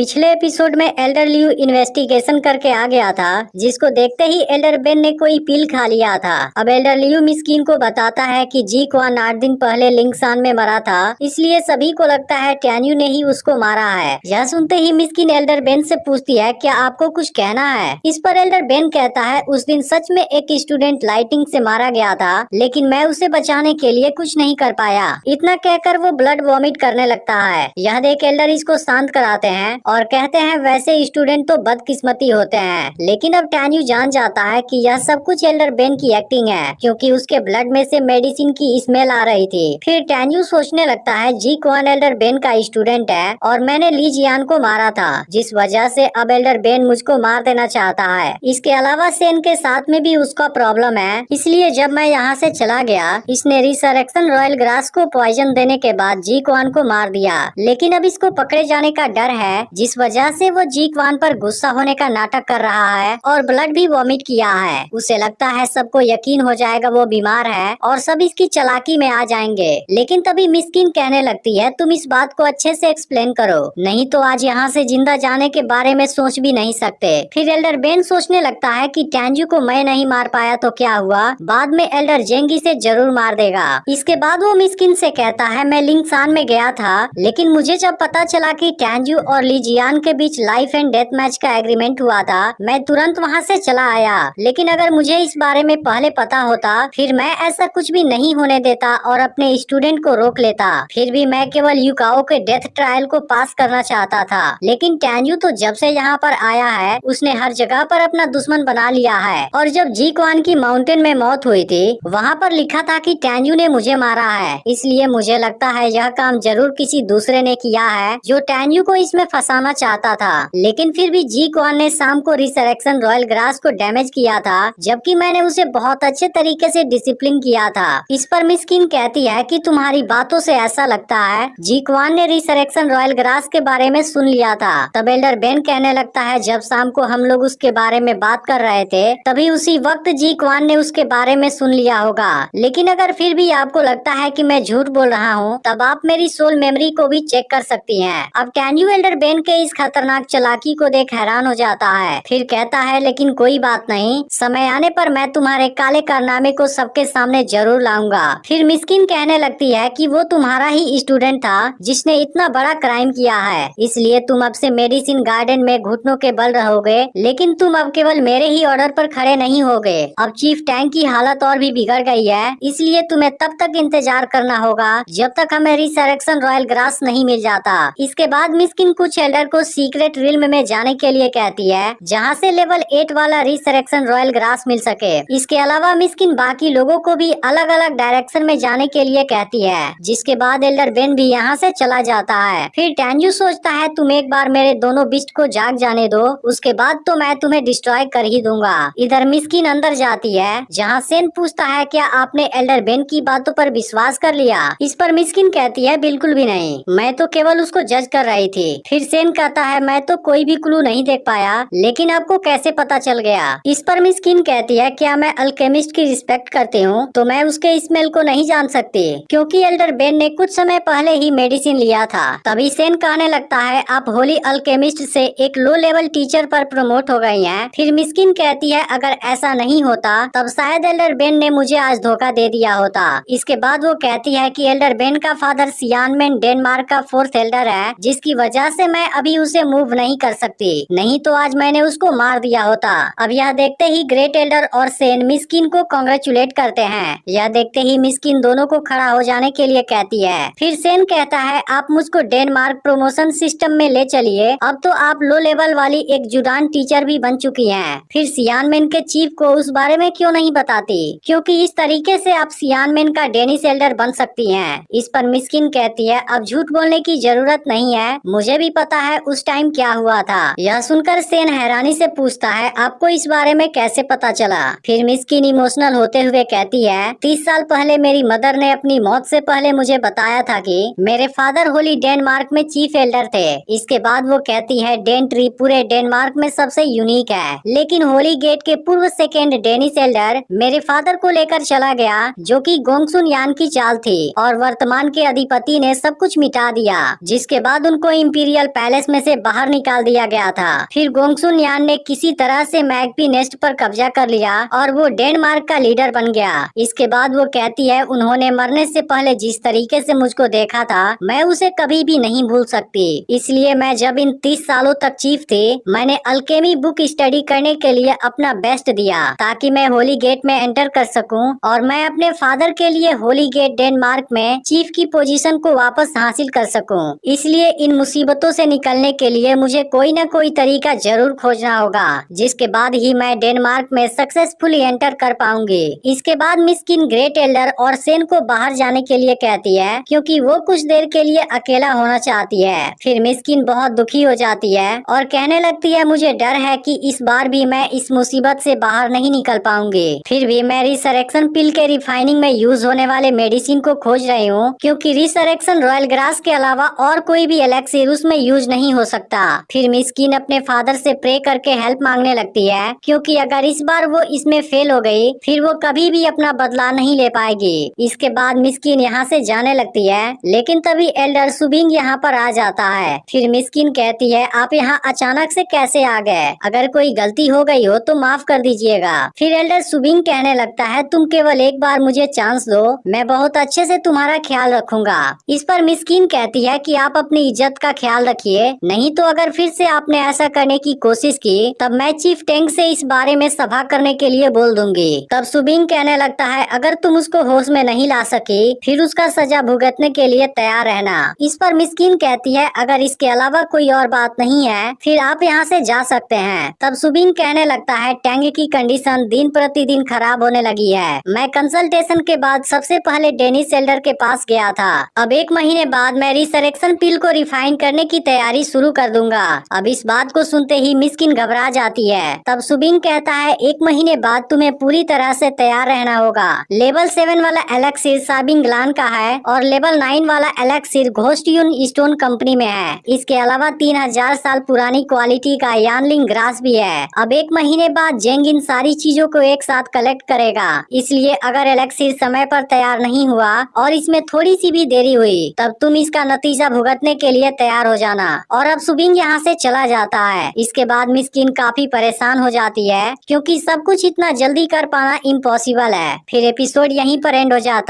पिछले एपिसोड में Elder Liu investigation करके आ गया था, जिसको देखते ही एल्डर बेन ने कोई पिल खा लिया था। अब एल्डर लियू मिस्किन को बताता है कि जी क्वान 8 दिन पहले लिंगसान में मरा था, इसलिए सभी को लगता है टैन्यू ने ही उसको मारा है। यह सुनते ही मिस्किन एल्डर बेन से पूछती है, क्या आपको कुछ कहना है? इस पर एल्डर बेन कहता है, उस दिन सच में एक स्टूडेंट लाइटिंग से मारा गया था, लेकिन मैं उसे बचाने के लिए कुछ नहीं कर पाया। इतना कहकर वो ब्लड वॉमिट करने लगता है। यह देख एल्डर इसको शांत कराते हैं और कहते हैं वैसे स्टूडेंट तो बदकिस्मती होते हैं। लेकिन अब टैन्यू जान जाता है कि यह सब कुछ एल्डर बेन की एक्टिंग है, क्योंकि उसके ब्लड में से मेडिसिन की स्मेल आ रही थी। फिर टैन्यू सोचने लगता है, जी क्वान एल्डर बेन का स्टूडेंट है और मैंने ली जियान को मारा था, जिस वजह से अब एल्डर बेन मुझको मार देना चाहता है। इसके अलावा सेन के साथ में भी उसका प्रॉब्लम है, इसलिए जब मैं यहाँ से चला गया, इसने रिसरेक्शन रॉयल ग्रास को पॉइजन देने के बाद जी क्वान को मार दिया। लेकिन अब इसको पकड़े जाने का डर है, जिस वजह से वो जी क्वान पर गुस्सा होने का नाटक कर रहा है और ब्लड भी वॉमिट किया है। उसे लगता है सबको यकीन हो जाएगा वो बीमार है और सब इसकी चालाकी में आ जाएंगे। लेकिन तभी मिस्किन कहने लगती है, तुम इस बात को अच्छे से एक्सप्लेन करो, नहीं तो आज यहाँ से जिंदा जाने के बारे में सोच भी नहीं सकते। फिर एल्डर बेन सोचने लगता है कि टैन्यू को मैं नहीं मार पाया तो क्या हुआ, बाद में एल्डर जेंगी से जरूर मार देगा। इसके बाद वो मिस्किन से कहता है, मैं लिंगसान में गया था, लेकिन मुझे जब पता चला कि टैन्यू और ली जियान के बीच लाइफ एंड डेथ मैच का एग्रीमेंट हुआ था, मैं तुरंत वहाँ से चला आया। लेकिन अगर मुझे इस बारे में पहले पता होता, फिर मैं ऐसा कुछ भी नहीं होने देता और अपने स्टूडेंट को रोक लेता। फिर भी मैं केवल युकाओ के डेथ ट्रायल को पास करना चाहता था। लेकिन टैन्यू तो जब से यहाँ पर आया है, उसने हर जगह पर अपना दुश्मन बना लिया है। और जब जी क्वान की माउंटेन में मौत हुई थी, वहाँ पर लिखा था कि टैन्यू ने मुझे मारा है। इसलिए मुझे लगता है यह काम जरूर किसी दूसरे ने किया है, जो टैन्यू को इसमें फंसाना चाहता था। लेकिन फिर भी जी क्वान ने शाम को रिसरेक्शन रॉयल ग्रास को डैमेज किया था, जबकि मैंने उसे बहुत अच्छे तरीके से डिसिप्लिन किया था। इस पर मिस्किन कहती है कि तुम्हारी बातों से ऐसा लगता है जी क्वान ने रिसरेक्शन रॉयल ग्रास के बारे में सुन लिया था। तब एल्डर बेन कहने लगता है, जब शाम को हम लोग उसके बारे में बात कर रहे थे, तभी उसी वक्त जी क्वान ने उसके बारे में सुन लिया होगा। लेकिन अगर फिर भी आपको लगता है कि मैं झूठ बोल रहा हूँ, तब आप मेरी सोल मेमोरी को भी चेक कर सकती हैं। अब टैन्यू एल्डर बेन के इस खतरनाक चालाकी को देख हैरान हो जाता है। फिर कहता है, लेकिन कोई बात नहीं, समय आने पर मैं तुम्हारे काले कारनामे को सबके सामने जरूर लाऊंगा। फिर मिस्किन कहने लगती है कि वो तुम्हारा ही स्टूडेंट था जिसने इतना बड़ा क्राइम किया है, इसलिए तुम अब से मेडिसिन गार्डन में घुटनों के बल रहोगे। लेकिन तुम अब केवल मेरे ही ऑर्डर पर खड़े नहीं होगे। अब चीफ टैंक की हालत और भी बिगड़ गई है, इसलिए तुम्हें तब तक इंतजार करना होगा जब तक हमें रिसरेक्शन रॉयल ग्रास नहीं मिल जाता। इसके बाद मिस्किन कुछ एल्डर को सीक्रेट रिल्म में जाने के लिए कहती है, जहाँ से लेवल 8 वाला रिसरेक्शन रॉयल ग्रास मिल सके। इसके अलावा मिस्किन बाकी लोगों को भी अलग अलग डायरेक्शन में जाने के लिए कहती है, जिसके बाद एल्डर बेन भी यहाँ से चला जाता है। फिर टैन्यू सोचता है, तुम एक बार मेरे दोनों बिस्ट को जाग जाने दो, उसके बाद तो मैं तुम्हें डिस्ट्रॉय कर ही दूंगा। इधर मिस्किन अंदर जाती है, जहाँ सेन पूछता है, क्या आपने एल्डर बेन की बातों पर विश्वास कर लिया? इस पर मिस्किन कहती है, बिल्कुल भी नहीं, मैं तो केवल उसको जज कर रही थी। फिर सेन कहता है, मैं तो कोई भी क्लू नहीं देख पाया, लेकिन आपको कैसे पता चल गया? इस पर मिस्किन कहती है, क्या मैं अल्केमिस्ट की रिस्पेक्ट करती हूँ, तो मैं उसके स्मेल को नहीं जान सकती, क्योंकि एल्डर बेन ने कुछ समय पहले ही मेडिसिन लिया था। तभी सेन कहने लगता है, आप होली अल्केमिस्ट से एक लो लेवल टीचर पर प्रमोट हो गई हैं। फिर मिस्किन कहती है, अगर ऐसा नहीं होता तब शायद एल्डर बेन ने मुझे आज धोखा दे दिया होता। इसके बाद वो कहती है कि एल्डर बेन का फादर सियानमेन डेनमार्क का 4th एल्डर है, जिसकी वजह से मैं अभी उसे मूव नहीं कर सकती, नहीं तो आज मैंने उसको मार दिया होता। अब यह देखते ही ग्रेट एल्डर और सेन मिस्किन को कांग्रेचुलेट करते हैं। यह देखते ही मिस्किन दोनों को खड़ा हो जाने के लिए कहती है। फिर सेन कहता है, आप मुझको डेनमार्क प्रमोशन सिस्टम में ले चलिए, अब तो आप लो लेवल वाली एक जुडान टीचर भी बन चुकी हैं। फिर सियानमेन के चीफ को उस बारे में क्यों नहीं बताती, क्योंकि इस तरीके से आप सियानमेन का डेनिस एल्डर बन सकती हैं। इस पर मिस्किन कहती है, अब झूठ बोलने की जरूरत नहीं है, मुझे भी पता है उस टाइम क्या हुआ था। यह सुनकर सेन हैरानी से पूछता है, आपको इस बारे में कैसे पता चला? फिर मिस्किन इमोशनल होते हुए कहती है, 30 साल पहले मेरी मदर ने अपनी मौत से पहले मुझे बताया था कि मेरे फादर होली डेनमार्क में चीफ एल्डर थे। इसके बाद वो कहती है, डेन ट्री पूरे डेनमार्क में सबसे यूनिक है, लेकिन होली गेट के पूर्व सेकेंड डेनिस एल्डर मेरे फादर को लेकर चला गया, जो कि गोंगसुन यान की चाल थी, और वर्तमान के अधिपति ने सब कुछ मिटा दिया, जिसके बाद उनको इंपीरियल पैलेस पैलेस में से बाहर निकाल दिया गया था। फिर गोंगसुन यान ने किसी तरह से मैगपी नेस्ट पर कब्जा कर लिया और वो डेनमार्क का लीडर बन गया। इसके बाद वो कहती है, उन्होंने मरने से पहले जिस तरीके से मुझको देखा था मैं उसे कभी भी नहीं भूल सकती। इसलिए मैं जब इन 30 सालों तक चीफ थी, मैंने अल्केमी बुक स्टडी करने के लिए अपना बेस्ट दिया ताकि मैं होली गेट में एंटर कर सकूं और मैं अपने फादर के लिए होली गेट डेनमार्क में चीफ की पोजीशन को वापस हासिल कर सकूं। इसलिए इन मुसीबतों से निकलने के लिए मुझे कोई न कोई तरीका जरूर खोजना होगा, जिसके बाद ही मैं डेनमार्क में सक्सेसफुली एंटर कर पाऊंगी। इसके बाद मिस किन ग्रेट एल्डर और सेन को बाहर जाने के लिए कहती है, क्योंकि वो कुछ देर के लिए अकेला होना चाहती है। फिर मिस किन बहुत दुखी हो जाती है और कहने लगती है, मुझे डर है कि इस बार भी मैं इस मुसीबत से बाहर नहीं निकल पाऊंगी। फिर भी मैं रिसरेक्शन पिल के रिफाइनिंग में यूज होने वाले मेडिसिन को खोज रही हूँ, क्योंकि रिसरेक्शन रॉयल ग्रास के अलावा और कोई भी एलेक्सिर उसमें यूज नहीं हो सकता। फिर मिस किन अपने फादर से प्रे करके हेल्प मांगने लगती है, क्योंकि अगर इस बार वो इसमें फेल हो गई फिर वो कभी भी अपना बदला नहीं ले पाएगी। इसके बाद मिस किन यहाँ से जाने लगती है, लेकिन तभी एल्डर सुबिंग यहाँ पर आ जाता है। फिर मिस किन कहती है, आप यहाँ अचानक से कैसे आ गए? अगर कोई गलती हो गई हो तो माफ कर दीजिएगा। फिर एल्डर सुबिंग कहने लगता है, तुम केवल एक बार मुझे चांस दो, मैं बहुत अच्छे से तुम्हारा ख्याल रखूंगा। इस पर मिस किन कहती है कि आप अपनी इज्जत का ख्याल रखिए, नहीं तो अगर फिर से आपने ऐसा करने की कोशिश की तब मैं चीफ टेंग से इस बारे में सभा करने के लिए बोल दूंगी। तब सुबिंग कहने लगता है, अगर तुम उसको होश में नहीं ला सकी फिर उसका सजा भुगतने के लिए तैयार रहना। इस पर मिस किन कहती है, अगर इसके अलावा कोई और बात नहीं है फिर आप यहाँ से जा सकते हैं। तब सुबिंग कहने लगता है, टेंग की कंडीशन दिन प्रतिदिन खराब होने लगी है। मैं कंसल्टेशन के बाद सबसे पहले डेनिस एल्डर के पास गया था। अब 1 महीने बाद मैं रिसरेक्शन पिल को रिफाइन करने की तैयारी शुरू कर दूंगा। अब इस बात को सुनते ही मिस किन घबरा जाती है। तब सुबिंग कहता है, 1 महीने बाद तुम्हें पूरी तरह से तैयार रहना होगा। लेवल 7 वाला एलेक्सिर साबिंग ग्लान का है और लेवल 9 वाला एलेक्सिर घोस्टयून स्टोन कंपनी में है। इसके अलावा 3000 साल पुरानी क्वालिटी का यानलिंग ग्रास भी है। अब 1 महीने बाद जेंग इन सारी चीजों को एक साथ कलेक्ट करेगा। इसलिए अगर एलेक्सिर समय पर तैयार नहीं हुआ और इसमें थोड़ी सी भी देरी हुई तब तुम इसका नतीजा भुगतने के लिए तैयार हो जाना। और अब सुबिंग यहाँ से चला जाता है। इसके बाद मिस किन काफी परेशान हो जाती है, क्योंकि सब कुछ इतना जल्दी कर पाना इम्पॉसिबल है। फिर एपिसोड यहीं पर एंड हो जाता है।